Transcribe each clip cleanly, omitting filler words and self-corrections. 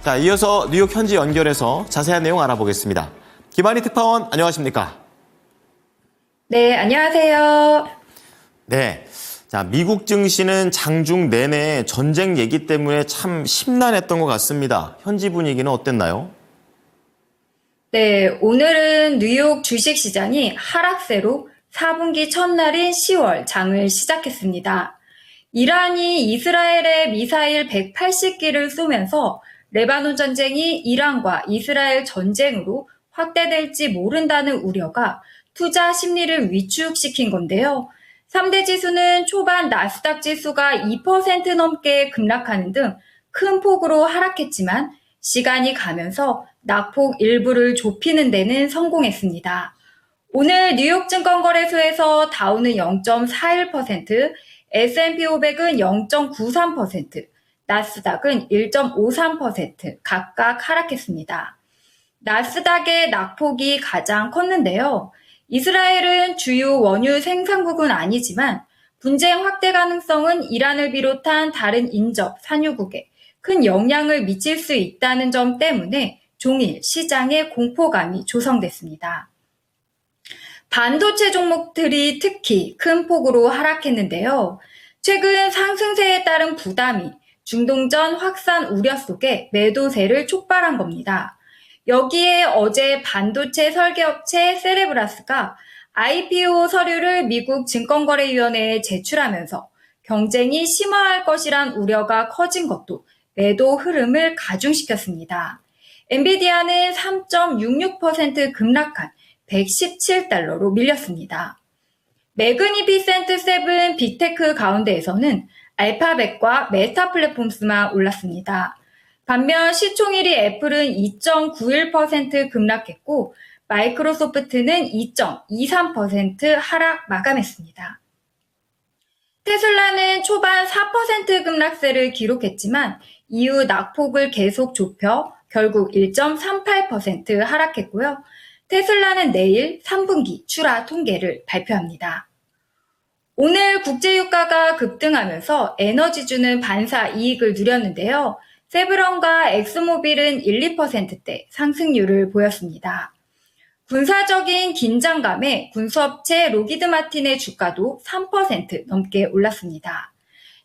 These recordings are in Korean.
자, 이어서 뉴욕 현지 연결해서 자세한 내용 알아보겠습니다. 김한희 특파원, 안녕하십니까? 네, 안녕하세요. 네. 자, 미국 증시는 장중 내내 전쟁 얘기 때문에 참 심란했던 것 같습니다. 현지 분위기는 어땠나요? 네, 오늘은 뉴욕 주식시장이 하락세로 4분기 첫날인 10월 장을 시작했습니다. 이란이 이스라엘에 미사일 180기를 쏘면서 레바논 전쟁이 이란과 이스라엘 전쟁으로 확대될지 모른다는 우려가 투자 심리를 위축시킨 건데요. 3대 지수는 초반 나스닥 지수가 2% 넘게 급락하는 등 큰 폭으로 하락했지만 시간이 가면서 낙폭 일부를 좁히는 데는 성공했습니다. 오늘 뉴욕 증권거래소에서 다우는 0.41%, S&P 500은 0.93%, 나스닥은 1.53% 각각 하락했습니다. 나스닥의 낙폭이 가장 컸는데요. 이스라엘은 주요 원유 생산국은 아니지만 분쟁 확대 가능성은 이란을 비롯한 다른 인접 산유국에 큰 영향을 미칠 수 있다는 점 때문에 종일 시장에 공포감이 조성됐습니다. 반도체 종목들이 특히 큰 폭으로 하락했는데요. 최근 상승세에 따른 부담이 중동전 확산 우려 속에 매도세를 촉발한 겁니다. 여기에 어제 반도체 설계업체 세레브라스가 IPO 서류를 미국 증권거래위원회에 제출하면서 경쟁이 심화할 것이란 우려가 커진 것도 매도 흐름을 가중시켰습니다. 엔비디아는 3.66% 급락한 117달러로 밀렸습니다. 매그니피센트 세븐 빅테크 가운데에서는 알파벳과 메타 플랫폼스만 올랐습니다. 반면 시총일위 애플은 2.91% 급락했고 마이크로소프트는 2.23% 하락 마감했습니다. 테슬라는 초반 4% 급락세를 기록했지만 이후 낙폭을 계속 좁혀 결국 1.38% 하락했고요. 테슬라는 내일 3분기 출하 통계를 발표합니다. 오늘 국제유가가 급등하면서 에너지주는 반사 이익을 누렸는데요. 세브론과 엑스모빌은 1, 2%대 상승률을 보였습니다. 군사적인 긴장감에 군수업체 로키드 마틴의 주가도 3% 넘게 올랐습니다.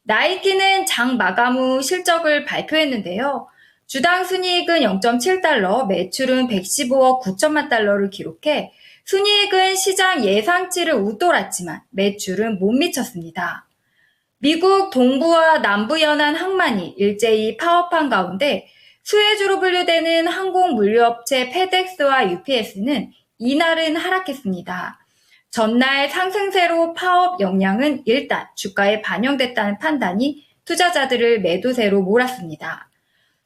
나이키는 장 마감 후 실적을 발표했는데요. 주당 순이익은 0.7달러, 매출은 115억 9천만 달러를 기록해 순이익은 시장 예상치를 웃돌았지만 매출은 못 미쳤습니다. 미국 동부와 남부 연안 항만이 일제히 파업한 가운데 수혜주로 분류되는 항공 물류업체 페덱스와 UPS는 이날은 하락했습니다. 전날 상승세로 파업 영향은 일단 주가에 반영됐다는 판단이 투자자들을 매도세로 몰았습니다.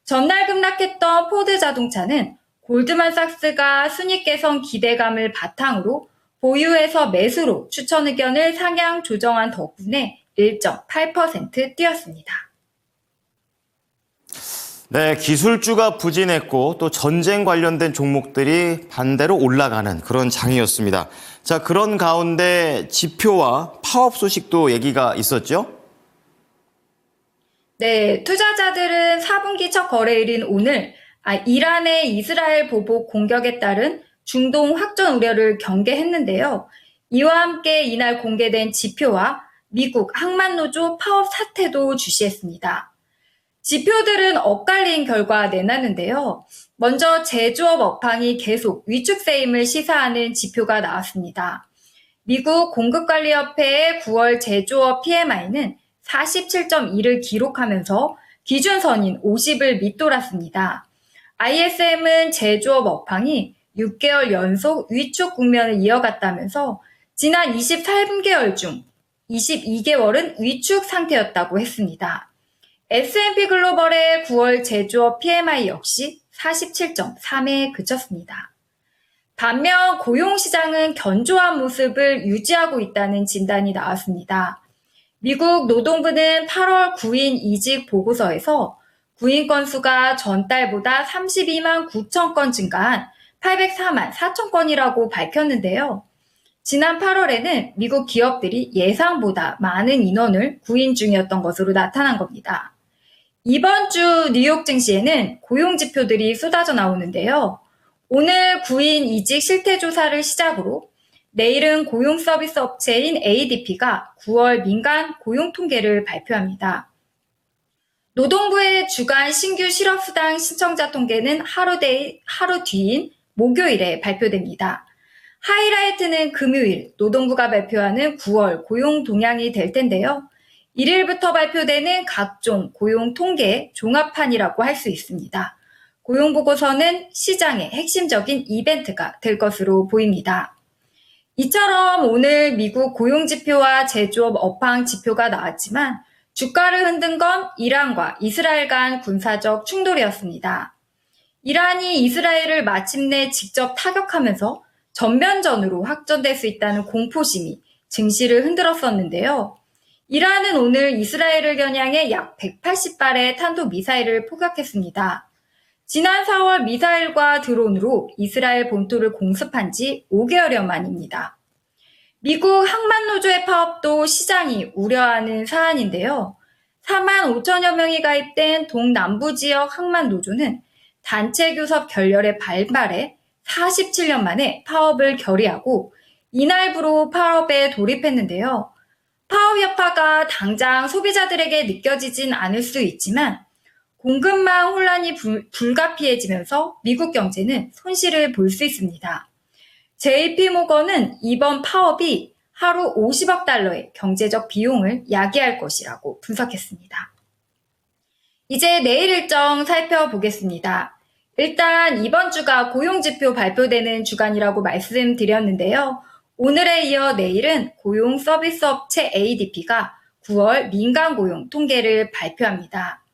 전날 급락했던 포드 자동차는 골드만삭스가 순이익 개선 기대감을 바탕으로 보유해서 매수로 추천 의견을 상향 조정한 덕분에 1.8% 뛰었습니다. 네, 기술주가 부진했고 또 전쟁 관련된 종목들이 반대로 올라가는 그런 장이었습니다. 자, 그런 가운데 지표와 파업 소식도 얘기가 있었죠? 네, 투자자들은 4분기 첫 거래일인 오늘 이란의 이스라엘 보복 공격에 따른 중동 확전 우려를 경계했는데요. 이와 함께 이날 공개된 지표와 미국 항만노조 파업 사태도 주시했습니다. 지표들은 엇갈린 결과 내놨는데요. 먼저 제조업 업황이 계속 위축세임을 시사하는 지표가 나왔습니다. 미국 공급관리협회의 9월 제조업 PMI는 47.2를 기록하면서 기준선인 50을 밑돌았습니다. ISM은 제조업 업황이 6개월 연속 위축 국면을 이어갔다면서 지난 24개월 중 22개월은 위축 상태였다고 했습니다. S&P 글로벌의 9월 제조업 PMI 역시 47.3에 그쳤습니다. 반면 고용시장은 견조한 모습을 유지하고 있다는 진단이 나왔습니다. 미국 노동부는 8월 구인 이직 보고서에서 구인 건수가 전달보다 32만 9천 건 증가한 804만 4천 건이라고 밝혔는데요. 지난 8월에는 미국 기업들이 예상보다 많은 인원을 구인 중이었던 것으로 나타난 겁니다. 이번 주 뉴욕 증시에는 고용 지표들이 쏟아져 나오는데요. 오늘 구인 이직 실태 조사를 시작으로 내일은 고용 서비스 업체인 ADP가 9월 민간 고용 통계를 발표합니다. 노동부의 주간 신규 실업수당 신청자 통계는 하루 뒤인 목요일에 발표됩니다. 하이라이트는 금요일 노동부가 발표하는 9월 고용 동향이 될 텐데요. 1일부터 발표되는 각종 고용 통계 종합판이라고 할 수 있습니다. 고용보고서는 시장의 핵심적인 이벤트가 될 것으로 보입니다. 이처럼 오늘 미국 고용지표와 제조업 업황 지표가 나왔지만 주가를 흔든 건 이란과 이스라엘 간 군사적 충돌이었습니다. 이란이 이스라엘을 마침내 직접 타격하면서 전면전으로 확전될 수 있다는 공포심이 증시를 흔들었었는데요. 이란은 오늘 이스라엘을 겨냥해 약 180발의 탄도미사일을 포격했습니다. 지난 4월 미사일과 드론으로 이스라엘 본토를 공습한 지 5개월여 만입니다. 미국 항만노조의 파업도 시장이 우려하는 사안인데요. 4만 5천여 명이 가입된 동남부 지역 항만노조는 단체 교섭 결렬의 발발에 47년 만에 파업을 결의하고 이날부로 파업에 돌입했는데요. 파업 여파가 당장 소비자들에게 느껴지진 않을 수 있지만 공급망 혼란이 불가피해지면서 미국 경제는 손실을 볼 수 있습니다. JP모건은 이번 파업이 하루 50억 달러의 경제적 비용을 야기할 것이라고 분석했습니다. 이제 내일 일정 살펴보겠습니다. 일단 이번 주가 고용지표 발표되는 주간이라고 말씀드렸는데요. 오늘에 이어 내일은 고용 서비스 업체 ADP가 9월 민간 고용 통계를 발표합니다.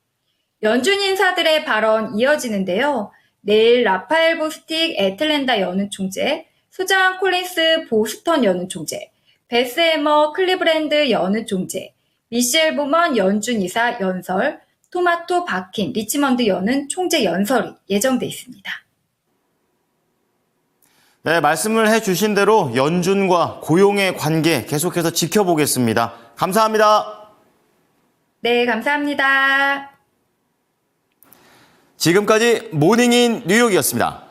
연준 인사들의 발언 이어지는데요. 내일 라파엘 보스틱 애틀랜타 연은 총재, 수장 콜린스 보스턴 연은 총재, 베스 해머 클리브랜드 연은 총재, 미셸 보먼 연준 이사 연설, 토마토 바킨 리치먼드 연은 총재 연설이 예정돼 있습니다. 네, 말씀을 해주신 대로 연준과 고용의 관계 계속해서 지켜보겠습니다. 감사합니다. 네, 감사합니다. 지금까지 모닝인 뉴욕이었습니다.